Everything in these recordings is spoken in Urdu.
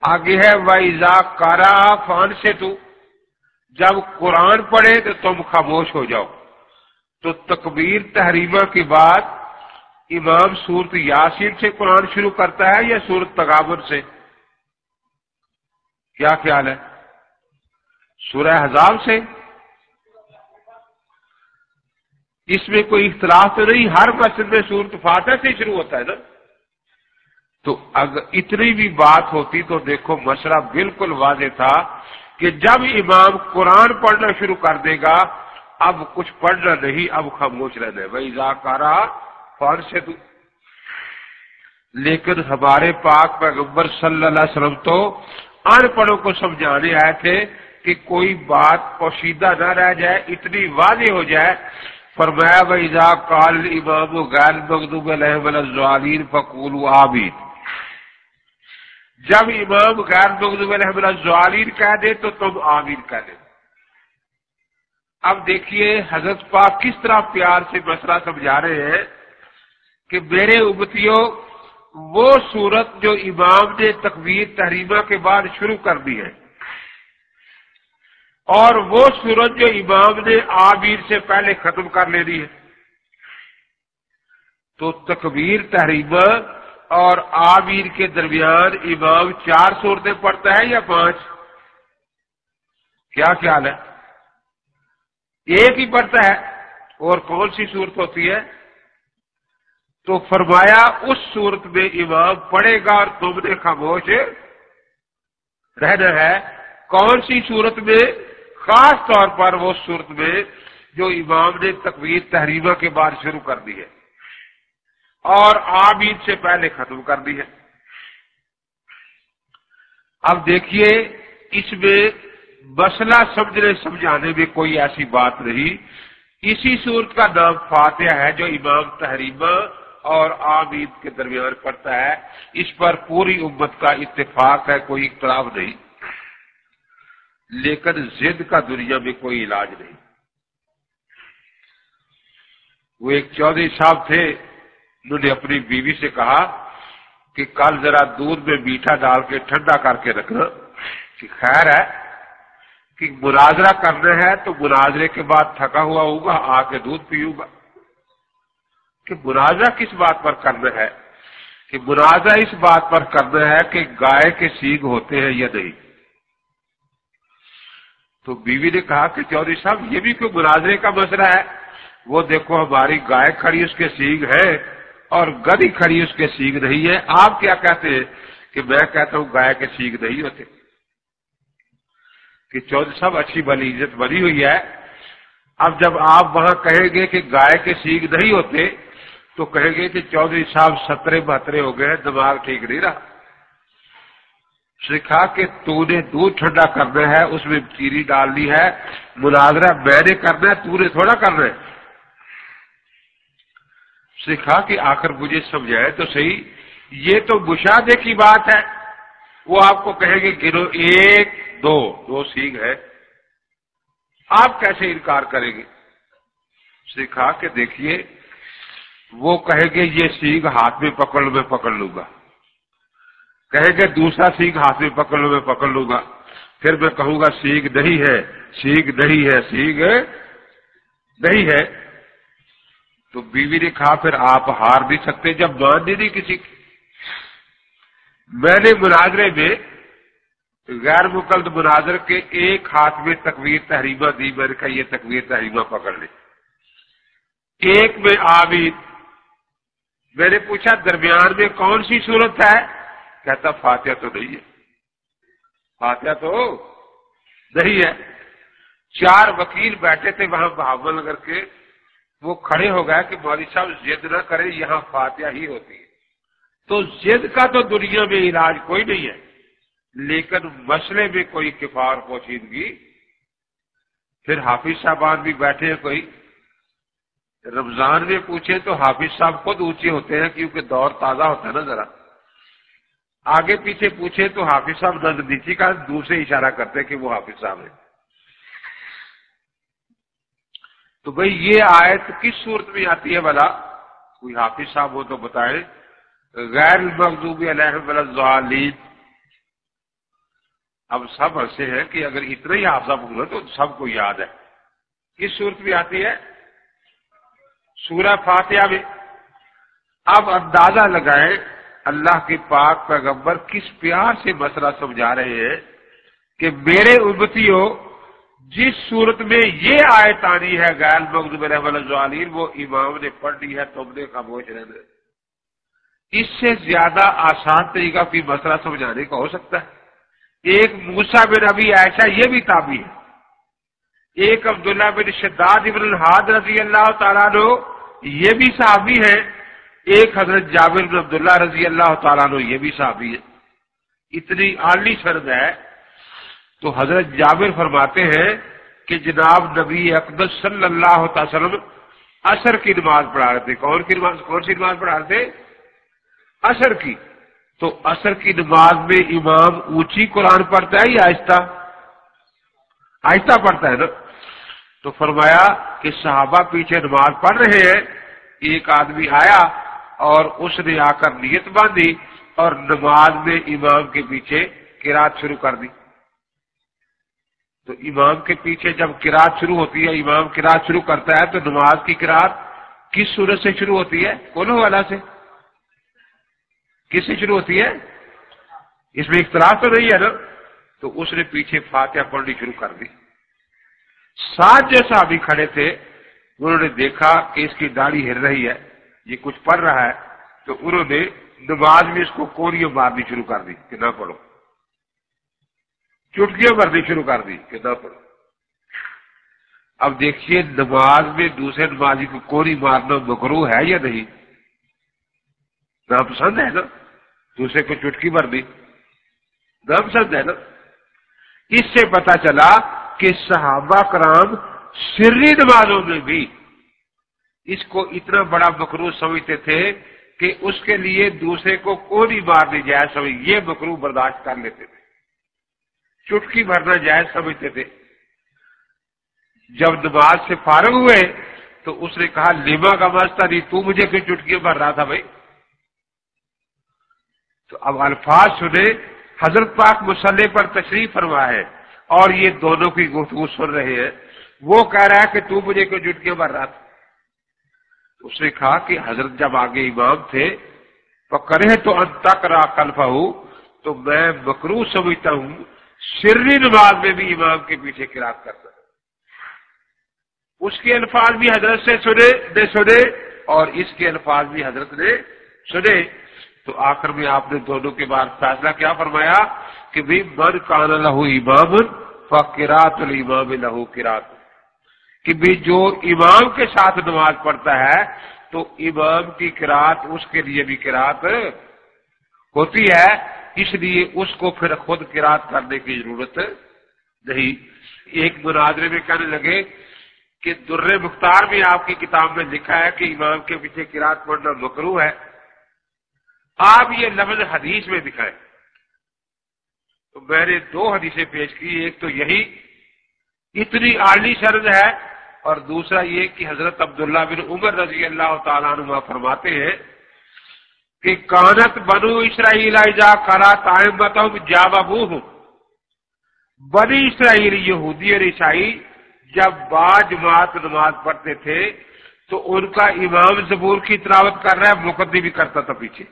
آگے ہے وَإِذَا قَرَأَ فَأَنصِتُوا، جب قرآن پڑھے تو تم خاموش ہو جاؤ۔ تو تکبیر تحریمہ کے بعد امام سورت یاسین سے قرآن شروع کرتا ہے یا سورت تغابن سے؟ کیا خیال ہے؟ سورہ احزاب سے؟ اس میں کوئی اختلاف تو نہیں، ہر مسجد میں سورت فاتحہ سے شروع ہوتا ہے نا۔ تو اگر اتنی بھی بات ہوتی تو دیکھو مسئلہ بالکل واضح تھا کہ جب امام قرآن پڑھنا شروع کر دے گا اب کچھ پڑھنا نہیں، اب خاموش رہنا ہے۔ وَإِذَا قَرَأَ فَأَنصِتُوا۔ لیکن ہمارے پاک پیغمبر صلی اللہ علیہ وسلم تو ان پڑھوں کو سمجھانے آئے تھے کہ کوئی بات پوشیدہ نہ رہ جائے، اتنی واضح ہو جائے۔ فرمایا وَإِذَا قَالَ الْإِمَامُ غَيْرِ الْمَغْضُوبِ عَلَيْهِمْ وَلَا الضَّالِّينَ فَقُولُوا آمِينَ، جب امام غیر مغضوب علیہم ولا الضالین کہہ دے تو تم آمین کہہ دے۔ اب دیکھیے حضرت پاک کس طرح پیار سے مسئلہ سمجھا رہے ہیں کہ میرے امتیوں وہ صورت جو امام نے تکبیر تحریمہ کے بعد شروع کر دی ہے اور وہ صورت جو امام نے آمین سے پہلے ختم کر لینی ہے، تو تکبیر تحریمہ اور آمین کے درمیان امام 4 صورتیں پڑھتا ہے یا 5؟ کیا خیال ہے؟ ایک ہی پڑھتا ہے، اور کون سی صورت ہوتی ہے؟ تو فرمایا اس صورت میں امام پڑھے گا اور تم نے خاموش رہنا ہے۔ کون سی صورت میں؟ خاص طور پر وہ صورت میں جو امام نے تکبیر تحریمہ کے بعد شروع کر دی ہے اور آمین سے پہلے ختم کر دی ہے۔ اب دیکھیے اس میں مسئلہ سمجھانے میں کوئی ایسی بات نہیں، اسی صورت کا نام فاتحہ ہے جو امام تحریمہ اور آمین کے درمیان پڑتا ہے، اس پر پوری امت کا اتفاق ہے، کوئی اختلاف نہیں، لیکن ضد کا دنیا میں کوئی علاج نہیں۔ وہ ایک چودھری صاحب تھے، انہوں نے اپنی بیوی سے کہا کہ کل ذرا دودھ میں میٹھا ڈال کے ٹھنڈا کر کے رکھنا، کہ خیر ہے کہ مناظرہ کرنا ہے تو مناظرے کے بعد تھکا ہوا ہوگا آ کے دودھ پیوں گا۔ کہ مناظرہ کس بات پر کرنا ہے؟ کہ مناظرہ اس بات پر کرنا ہے کہ گائے کے سینگ ہوتے ہیں یا نہیں۔ تو بیوی نے کہا کہ چودھری صاحب یہ بھی کوئی مناظرے کا مسئلہ ہے؟ وہ دیکھو ہماری گائے کھڑی اس کے سینگ ہے اور گدھی کھڑی اس کے سینگ نہیں ہے، آپ کیا کہتے ہیں؟ کہ میں کہتا ہوں گائے کے سینگ نہیں ہوتے۔ کہ چودھری صاحب اچھی بھلی عزت بنی ہوئی ہے، اب جب آپ وہاں کہیں گے کہ گائے کے سینگ نہیں ہوتے تو کہیں گے کہ چودھری صاحب 70-72 ہو گئے، دماغ ٹھیک نہیں رہا۔ سکھا کہ تو نے دودھ ٹھنڈا کرنا ہے، اس میں چینی ڈالنی ہے، مناظرہ میں نے کرنا ہے، تو نے تھوڑا کرنا ہے۔ سکھا کہ آخر مجھے سمجھائے تو صحیح، یہ تو مشاہدے کی بات ہے، وہ آپ کو کہیں گے گنو 1 2 سینگ ہے، آپ کیسے انکار کریں گے؟ سکھا کہ دیکھیے وہ کہیں گے یہ سینگ ہاتھ میں پکڑ لوں میں پکڑ لوں گا، کہیں گے دوسرا سینگ ہاتھ میں پکڑ لوں میں پکڑ لوں گا، پھر میں کہوں گا سینگ نہیں ہے، سینگ نہیں ہے، سینگ نہیں ہے۔ تو بیوی نے کہا پھر آپ ہار نہیں سکتے جب مان نہیں کسی کی۔ میں نے مناظرے میں غیر مقلد مناظر کے ایک ہاتھ میں تکبیر تحریمہ دی، میں نے کہا یہ تکبیر تحریمہ پکڑ لیں، ایک میں آمین۔ میں نے پوچھا درمیان میں کون سی صورت ہے؟ کہتا فاتحہ تو نہیں ہے، فاتحہ تو نہیں ہے۔ 4 وکیل بیٹھے تھے وہاں بہاول نگر کے، وہ کھڑے ہو گئے کہ مولوی صاحب ضد نہ کریں، یہاں فاتحہ ہی ہوتی ہے۔ تو ضد کا تو دنیا میں علاج کوئی نہیں ہے، لیکن مسئلے میں کوئی کفار پوشیدگی۔ پھر حافظ صاحبان بھی بیٹھے ہیں، کوئی رمضان میں پوچھے تو حافظ صاحب خود اونچے ہوتے ہیں کیونکہ دور تازہ ہوتا ہے نا، ذرا آگے پیچھے پوچھے تو حافظ صاحب نزدیکی کا دوسرے اشارہ کرتے کہ وہ حافظ صاحب ہیں۔ تو بھئی یہ آیت کس صورت میں آتی ہے بھلا؟ کوئی حافظ صاحب ہو تو بتائیں۔ غیر المغضوب علیہم ولا الضالین، اب سب ایسے ہیں کہ اگر اتنا ہی حافظہ پڑھو تو سب کو یاد ہے. کس صورت میں آتی ہے؟ سورہ فاتحہ میں. اب اندازہ لگائیں اللہ کے پاک پیغمبر کس پیار سے مسئلہ سمجھا رہے ہیں کہ میرے امتیوں جس صورت میں یہ آیت آنی ہے غیر مغضوب علیہم ولا الضالین وہ امام نے پڑھ لی ہے، تم نے خاموش رہنا. اس سے زیادہ آسان طریقہ کوئی مسئلہ سمجھانے کا ہو سکتا ہے؟ ایک موسیٰ بن ابی عائشہ یہ بھی تابعی ہے، ایک عبداللہ بن شداد بن الحاد رضی اللہ تعالیٰ عنہ یہ بھی صحابی ہیں، ایک حضرت جابر بن عبداللہ رضی اللہ تعالیٰ عنہ یہ بھی صحابی ہے. اتنی اعلی سند ہے. تو حضرت جابر فرماتے ہیں کہ جناب نبی اقدس صلی اللہ تعالی وسلم عصر کی نماز پڑھا رہے تھے. کون سی نماز پڑھا رہے تھے؟ عصر کی. تو عصر کی نماز میں امام اونچی قرآن پڑھتا ہے یا آہستہ؟ آہستہ پڑھتا ہے نا. تو فرمایا کہ صحابہ پیچھے نماز پڑھ رہے ہیں، ایک آدمی آیا اور اس نے آ کر نیت باندھی اور نماز میں امام کے پیچھے قرات شروع کر دی. تو امام کے پیچھے جب قرات شروع ہوتی ہے، امام قرات شروع کرتا ہے تو نماز کی قرات کس سورت سے شروع ہوتی ہے؟ قل ہو والا سے. کس سے شروع ہوتی ہے؟ اس میں اختلاف تو نہیں ہے نا. تو اس نے پیچھے فاتحہ پڑھنی شروع کر دی. ساتھ جو صحابی کھڑے تھے انہوں نے دیکھا کہ اس کی داڑھی ہل رہی ہے، یہ کچھ پڑھ رہا ہے، تو انہوں نے نماز میں اس کو کوریاں مارنی شروع کر دی کہ نہ پڑھو، چٹکیاں مارنی شروع کر دی کہ نہ پڑھو. اب دیکھیے نماز میں دوسرے نمازی کو کوری مارنا مکروہ ہے یا نہیں؟ ناپسند ہے نا. دوسرے کو چٹکی مار دی ناپسند ہے نا. اس سے پتہ چلا کہ صحابہ کرام سری نمازوں میں بھی اس کو اتنا بڑا مکروہ سمجھتے تھے کہ اس کے لیے دوسرے کو کوری مارنی جائز سمجھ، یہ مکروہ برداشت کر لیتے تھے، چٹکی بھرنا جائز سمجھتے تھے. جب نماز سے فارغ ہوئے تو اس نے کہا لیما کا واسطہ نہیں، تو مجھے کوئی چٹکی بھر رہا تھا بھائی. تو اب الفاظ سنے، حضرت پاک مصلی پر تشریف فرما ہے اور یہ دونوں کی گفتگو سن رہے ہیں. وہ کہہ رہا ہے کہ تو مجھے کوئی چٹکیاں بھر رہا تھا. اس نے کہا کہ حضرت جب آگے امام تھے فکرے تو انتقرا خلفہ، تو میں مکروہ سمجھتا ہوں سری نماز میں بھی امام کے پیچھے قرات کرنا. اس کے الفاظ بھی حضرت سے سنے اور اس کے الفاظ بھی حضرت نے سنے. تو آخر میں آپ نے دونوں کے بعد فیصلہ کیا فرمایا کہ بھی من کان لہ امام فقرات الامام لہ قرات، کہ بھی جو امام کے ساتھ نماز پڑھتا ہے تو امام کی قرات اس کے لیے بھی قرات ہوتی ہے، اس لیے اس کو پھر خود قرات کرنے کی ضرورت نہیں. ایک مناظرے میں کہنے لگے کہ در مختار میں آپ کی کتاب میں لکھا ہے کہ امام کے پیچھے قرات پڑھنا مکروہ ہے، آپ یہ لفظ حدیث میں دکھائیں. تو میں نے دو حدیثیں پیش کی، ایک تو یہی اتنی اعلی سند ہے اور دوسرا یہ کہ حضرت عبداللہ بن عمر رضی اللہ تعالیٰ عنہ فرماتے ہیں کہ کانت بنو اسرائیل اذا قرأت ائمتهم جابوہ، بنی اسرائیل یہودی اور عیسائی جب با جماعت نماز پڑھتے تھے تو ان کا امام زبور کی تلاوت کر رہا ہے، مقدم بھی کرتا تھا پیچھے.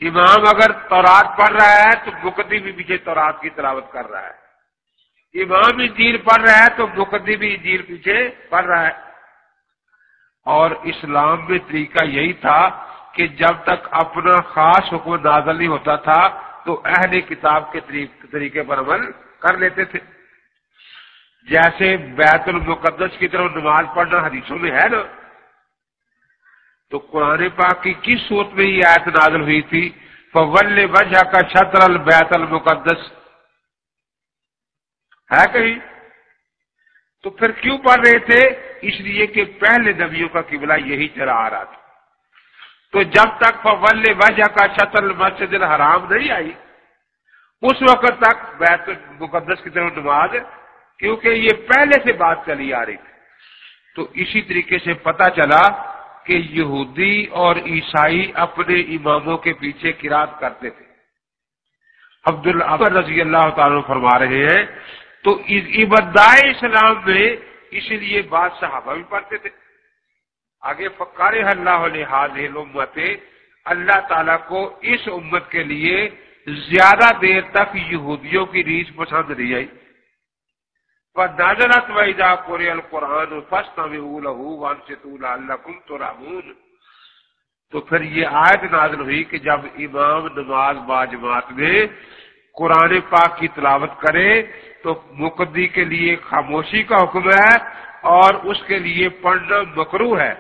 امام اگر تورات پڑھ رہا ہے تو مقدم بھی پیچھے تورات کی تلاوت کر رہا ہے. امام انجیل پڑھ رہا ہے تو مقدم بھی انجیل پیچھے پڑھ رہا ہے. اور اسلام میں طریقہ یہی تھا کہ جب تک اپنا خاص حکم نازل نہیں ہوتا تھا تو اہل کتاب کے طریقے پر عمل کر لیتے تھے. جیسے بیت المقدس کی طرف نماز پڑھنا حدیثوں میں ہے نا. تو قرآن پاک کی کس صورت میں یہ آیت نازل ہوئی تھی؟ فَوَلِّ وَجْهَكَ شَطْرَ الْبَيْتِ الْمُقَدَّسِ، ہے کہیں؟ تو پھر کیوں پڑھ رہے تھے؟ اس لیے کہ پہلے نبیوں کا قبلہ یہی چلا آ رہا تھا. تو جب تک فَوَلِّ وَجْهَكَ شَطْرَ الْمَسْجِدِ الْحَرَام نہیں آئی اس وقت تک بیت المقدس کی طرف نماز، کیونکہ یہ پہلے سے بات چلی آ رہی تھی. تو اسی طریقے سے پتہ چلا کہ یہودی اور عیسائی اپنے اماموں کے پیچھے قرات کرتے تھے. عبدالعبر رضی اللہ تعالیٰ فرما رہے ہیں تو ابتدائی اسلام میں اسی لیے بعض صحابہ بھی پڑھتے تھے. آگے فقار اللہ لہذہ الامت، اللہ تعالیٰ کو اس امت کے لیے زیادہ دیر تک یہودیوں کی ریچ پسند نہیں آئی. فَنَزَلَتْ وَإِذَا قُرِئَ الْقُرْآنُ فَاسْتَمِعُوا لَهُ وَأَنصِتُوا لَعَلَّكُمْ تُرْحَمُونَ. تو پھر یہ آیت نازل ہوئی کہ جب امام نماز با جماعت میں قرآن پاک کی تلاوت کرے تو مقتدی کے لیے خاموشی کا حکم ہے اور اس کے لیے پڑھنا مکروہ ہے.